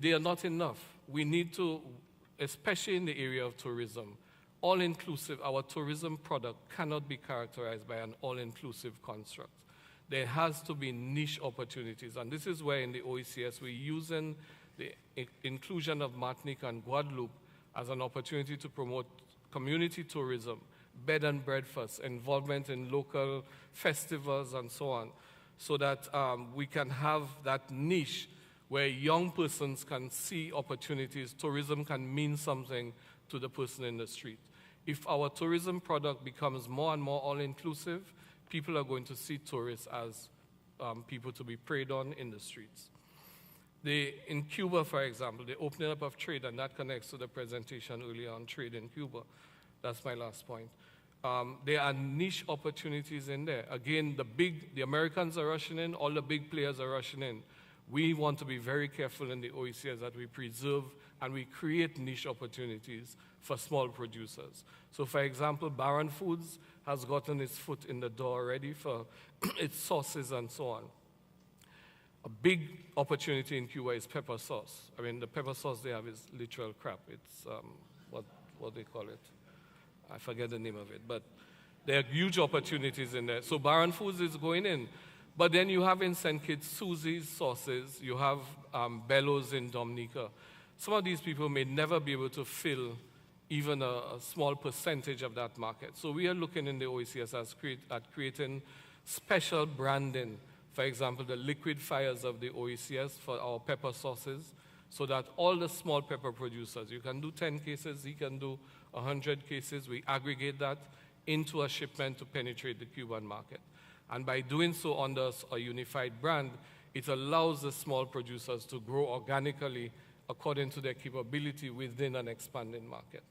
they are not enough. We need to, especially in the area of tourism, all-inclusive, our tourism product cannot be characterized by an all-inclusive construct. There has to be niche opportunities, and this is where in the OECS we're using the inclusion of Martinique and Guadeloupe as an opportunity to promote community tourism, bed and breakfast, involvement in local festivals and so on, so that we can have that niche where young persons can see opportunities. Tourism can mean something to the person in the street. If our tourism product becomes more and more all-inclusive, people are going to see tourists as people to be preyed on in the streets. In Cuba, for example, the opening up of trade, and that connects to the presentation earlier on trade in Cuba. That's my last point. There are niche opportunities in there. Again, the Americans are rushing in, all the big players are rushing in. We want to be very careful in the OECS that we preserve and we create niche opportunities for small producers. So for example, Baron Foods has gotten its foot in the door already for its sauces and so on. A big opportunity in Cuba is pepper sauce. I mean, the pepper sauce they have is literal crap. It's, what they call it? I forget the name of it, but there are huge opportunities in there. So Baron Foods is going in. But then you have in St. Kitts Susie's sauces, you have Bellows in Dominica. Some of these people may never be able to fill even a small percentage of that market. So we are looking in the OECS at creating special branding. For example, the liquid fires of the OECS for our pepper sauces, so that all the small pepper producers, you can do 10 cases, he can do 100 cases, we aggregate that into a shipment to penetrate the Cuban market. And by doing so under a unified brand, it allows the small producers to grow organically according to their capability within an expanding market.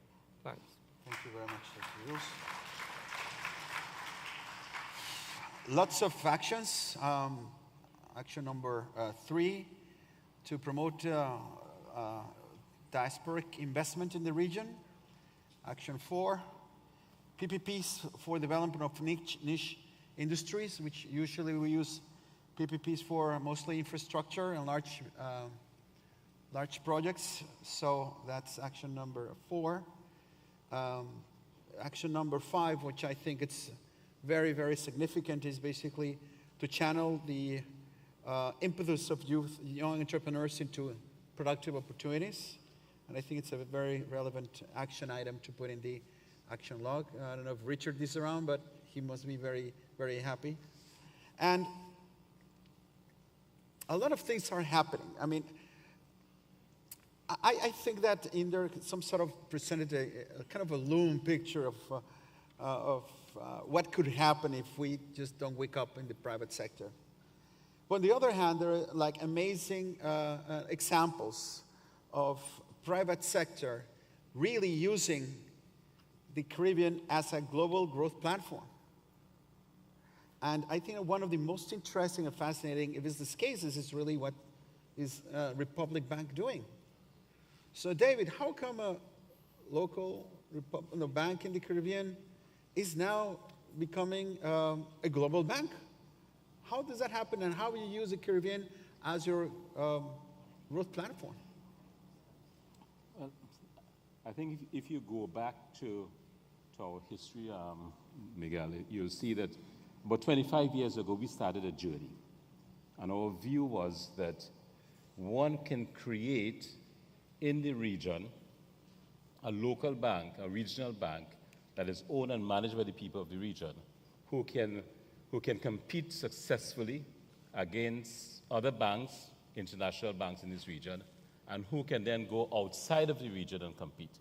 Thanks. Thank you very much, Dr. Rios. Lots of actions. Action number 3, to promote diasporic investment in the region. Action 4, PPPs for development of niche industries, which usually we use PPPs for mostly infrastructure and large projects. So that's action number 4. Action number 5, which I think it's very, very significant, is basically to channel the impetus of young entrepreneurs into productive opportunities. And I think it's a very relevant action item to put in the action log. I don't know if Richard is around, but he must be very, very happy. And a lot of things are happening. I mean, I think that in there some sort of presented a kind of a loom picture of what could happen if we just don't wake up in the private sector. But on the other hand, there are like amazing examples of private sector really using the Caribbean as a global growth platform. And I think one of the most interesting and fascinating, if it's this case, is really what is Republic Bank doing. So David, how come a local bank in the Caribbean is now becoming a global bank? How does that happen, and how will you use the Caribbean as your growth platform? I think if you go back to our history, Miguel, you'll see that about 25 years ago, we started a journey. And our view was that one can create in the region a local bank, a regional bank, that is owned and managed by the people of the region, who can compete successfully against other banks, international banks in this region, and who can then go outside of the region and compete.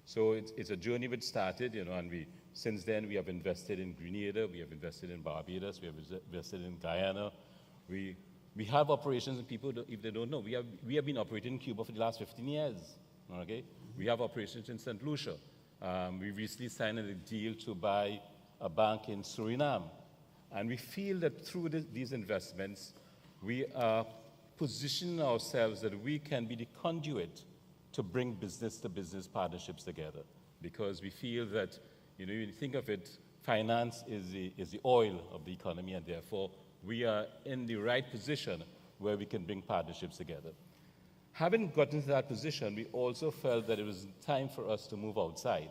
So it's a journey which started, and since then we have invested in Grenada, we have invested in Barbados, we have invested in Guyana. We have operations, and people, if they don't know, we have been operating in Cuba for the last 15 years. Okay, we have operations in St. Lucia. We recently signed a deal to buy a bank in Suriname, and we feel that through these investments, we are positioning ourselves that we can be the conduit to bring business-to-business partnerships together, because we feel that, you think of it, finance is the oil of the economy, and therefore we are in the right position where we can bring partnerships together. having gotten to that position, we also felt that it was time for us to move outside.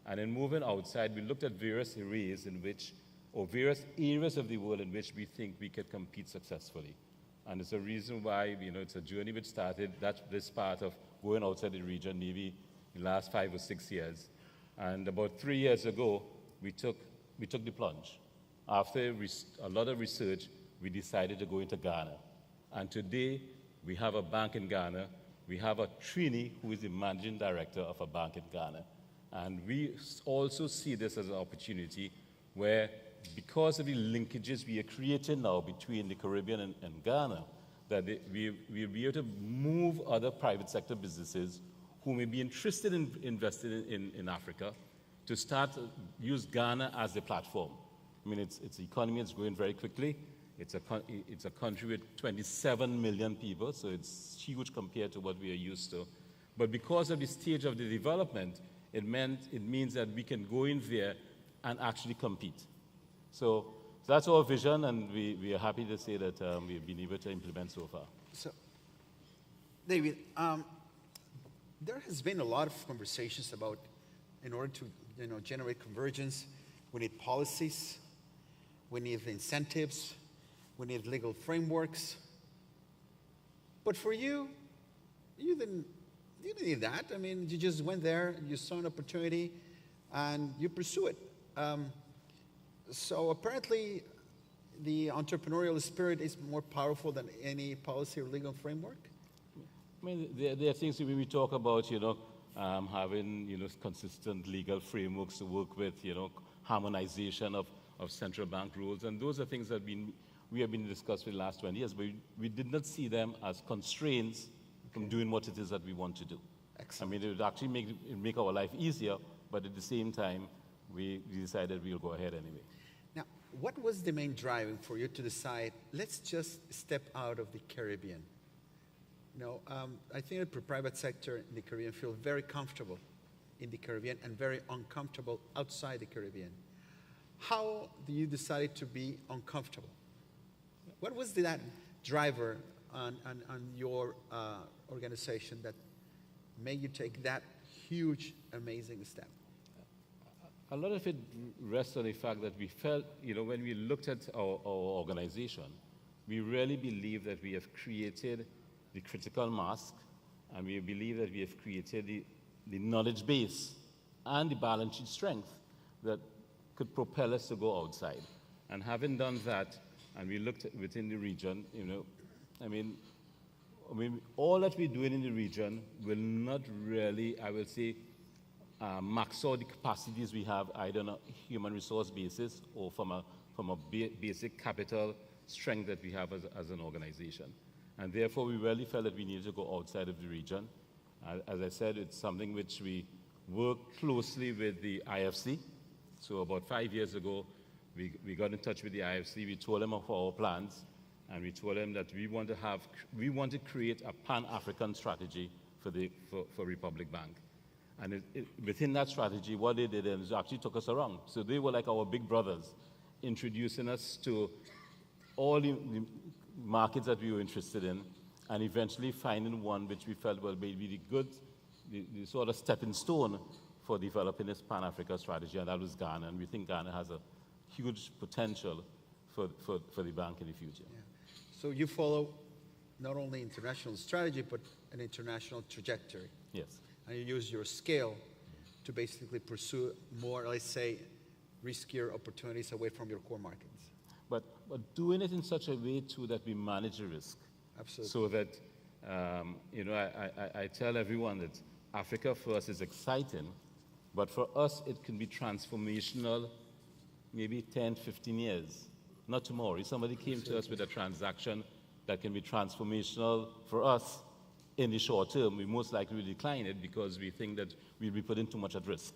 And in moving outside, we looked at various areas in which, or various areas of the world in which we think we could compete successfully. And it's a reason why, it's a journey which started, this part of going outside the region maybe in the last 5 or 6 years. And about 3 years ago, we took the plunge. After a lot of research, we decided to go into Ghana. And today, we have a bank in Ghana. We have a Trini, who is the managing director of a bank in Ghana. And we also see this as an opportunity where, because of the linkages we are creating now between the Caribbean and Ghana, that we'll be able to move other private sector businesses who may be interested in investing in Africa to start to use Ghana as a platform. I mean, its economy is growing very quickly. It's a country with 27 million people, so it's huge compared to what we are used to. But because of the stage of the development, it means that we can go in there and actually compete. So that's our vision, and we are happy to say that we've been able to implement so far. So, David, there has been a lot of conversations about, in order to generate convergence, we need policies, we need incentives, we need legal frameworks. But for you, you didn't need that. I mean, you just went there, you saw an opportunity, and you pursue it. So apparently, the entrepreneurial spirit is more powerful than any policy or legal framework? I mean, there are things when we talk about, having, consistent legal frameworks to work with, harmonization of central bank rules, and those are things that we have been discussing for the last 20 years, but we did not see them as constraints from doing what it is that we want to do. Excellent. I mean, it would actually make our life easier, but at the same time, we decided we'll go ahead anyway. Now, what was the main driving for you to decide, let's just step out of the Caribbean? I think the private sector in the Caribbean feel very comfortable in the Caribbean and very uncomfortable outside the Caribbean. How do you decide to be uncomfortable? What was that driver on your organization that made you take that huge, amazing step? A lot of it rests on the fact that we felt, when we looked at our organization, we really believe that we have created the critical mass, and we believe that we have created the knowledge base and the balance sheet strength that could propel us to go outside. And having done that, and we looked within the region, I mean, all that we're doing in the region will not really, I will say, max out the capacities we have either on a human resource basis or from a basic capital strength that we have as an organization. And therefore, we really felt that we needed to go outside of the region. As I said, it's something which we work closely with the IFC. So about 5 years ago, we got in touch with the IFC. We told them of our plans, and we told them that we want to create a Pan-African strategy for Republic Bank. And within that strategy, what they did is actually took us around. So they were like our big brothers, introducing us to all the markets that we were interested in, and eventually finding one which we felt will be the sort of stepping stone for developing this Pan-Africa strategy, and that was Ghana. And we think Ghana has a huge potential for the bank in the future. Yeah. So you follow not only international strategy, but an international trajectory. Yes. And you use your scale to basically pursue more, let's say, riskier opportunities away from your core markets. But doing it in such a way, too, that we manage the risk. Absolutely. So that, I tell everyone that Africa for us is exciting, but for us it can be transformational maybe 10, 15 years, not tomorrow. If somebody came to us with a transaction that can be transformational for us in the short term, we most likely will decline it because we think that we'll be putting too much at risk,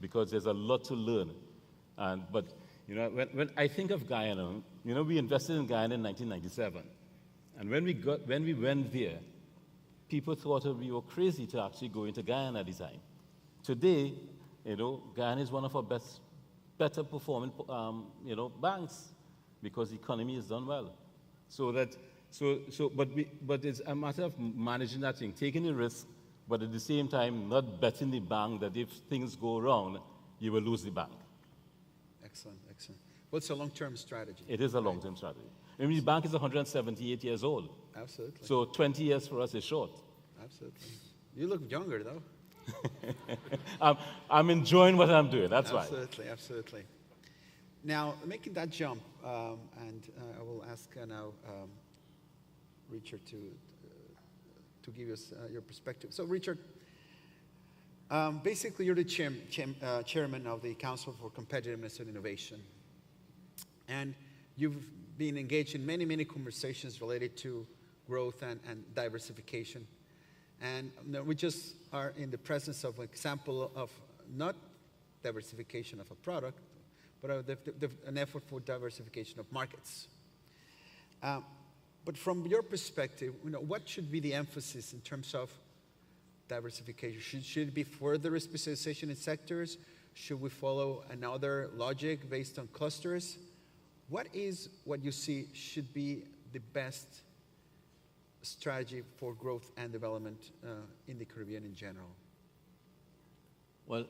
because there's a lot to learn. But when I think of Guyana, we invested in Guyana in 1997. And when we went there, people thought that we were crazy to actually go into Guyana at the time. Today, Guyana is one of our better performing, banks, because the economy is done well. So that, but it's a matter of managing that thing, taking the risk, but at the same time, not betting the bank that if things go wrong, you will lose the bank. Excellent, excellent. What's a long-term strategy? It is a long-term strategy. I mean, the bank is 178 years old. Absolutely. So 20 years for us is short. Absolutely. You look younger, though. I'm enjoying what I'm doing, that's why. Absolutely, absolutely. Now, making that jump, and I will ask now Richard to give us your perspective. So, Richard, basically, you're the chairman of the Council for Competitiveness and Innovation. And you've been engaged in many, many conversations related to growth and diversification. And we just are in the presence of an example of not diversification of a product, but an effort for diversification of markets. But from your perspective, what should be the emphasis in terms of diversification? Should it be further specialization in sectors? Should we follow another logic based on clusters? What you see should be the best strategy for growth and development in the Caribbean in general? Well,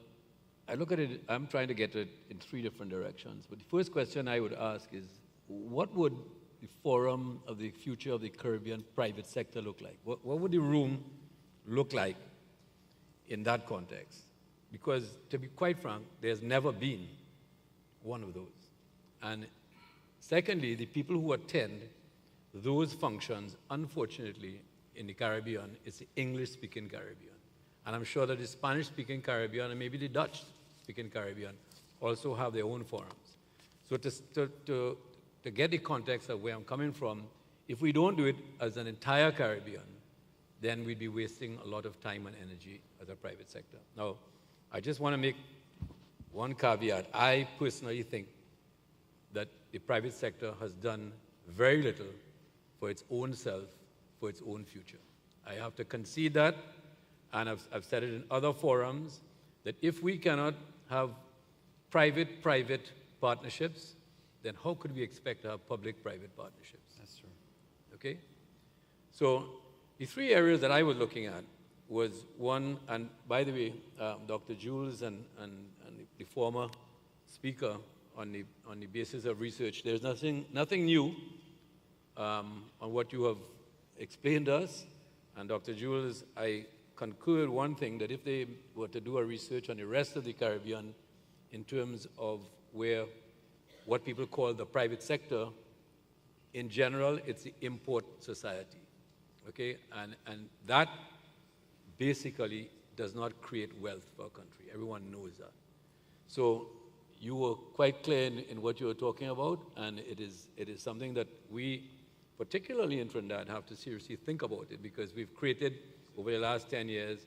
I look at it, I'm trying to get it in three different directions. But the first question I would ask is, what would the forum of the future of the Caribbean private sector look like? What would the room look like in that context? Because, to be quite frank, there's never been one of those. And secondly, the people who attend those functions, unfortunately, in the Caribbean, it's the English-speaking Caribbean. And I'm sure that the Spanish-speaking Caribbean and maybe the Dutch-speaking Caribbean also have their own forums. So to get the context of where I'm coming from, if we don't do it as an entire Caribbean, then we'd be wasting a lot of time and energy as a private sector. Now, I just want to make one caveat. I personally think that the private sector has done very little for its own self, for its own future. I have to concede that, and I've said it in other forums, that if we cannot have private-private partnerships, then how could we expect to have public-private partnerships? That's true. Okay? So the three areas that I was looking at was one, and by the way, Dr. Jules and the former speaker, on the basis of research, there's nothing new on what you have explained to us. And Dr. Jules, I concur one thing, that if they were to do a research on the rest of the Caribbean in terms of what people call the private sector, in general, it's the import society, okay? And that basically does not create wealth for a country. Everyone knows that. So you were quite clear in what you were talking about, and it is something that we, particularly in Trinidad, have to seriously think about it, because we've created, over the last 10 years,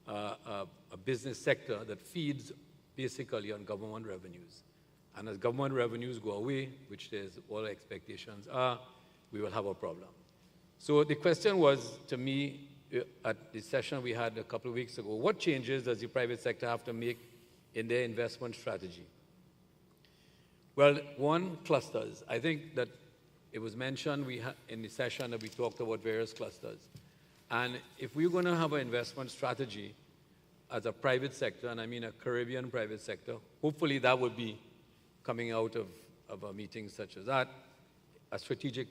a business sector that feeds basically on government revenues. And as government revenues go away, which there's all expectations are, we will have a problem. So the question was, to me, at the session we had a couple of weeks ago, what changes does the private sector have to make in their investment strategy? Well, one, clusters. I think that it was mentioned in the session that we talked about various clusters. And if we're going to have an investment strategy as a private sector, and I mean a Caribbean private sector, hopefully that would be coming out of a meeting such as that, a strategic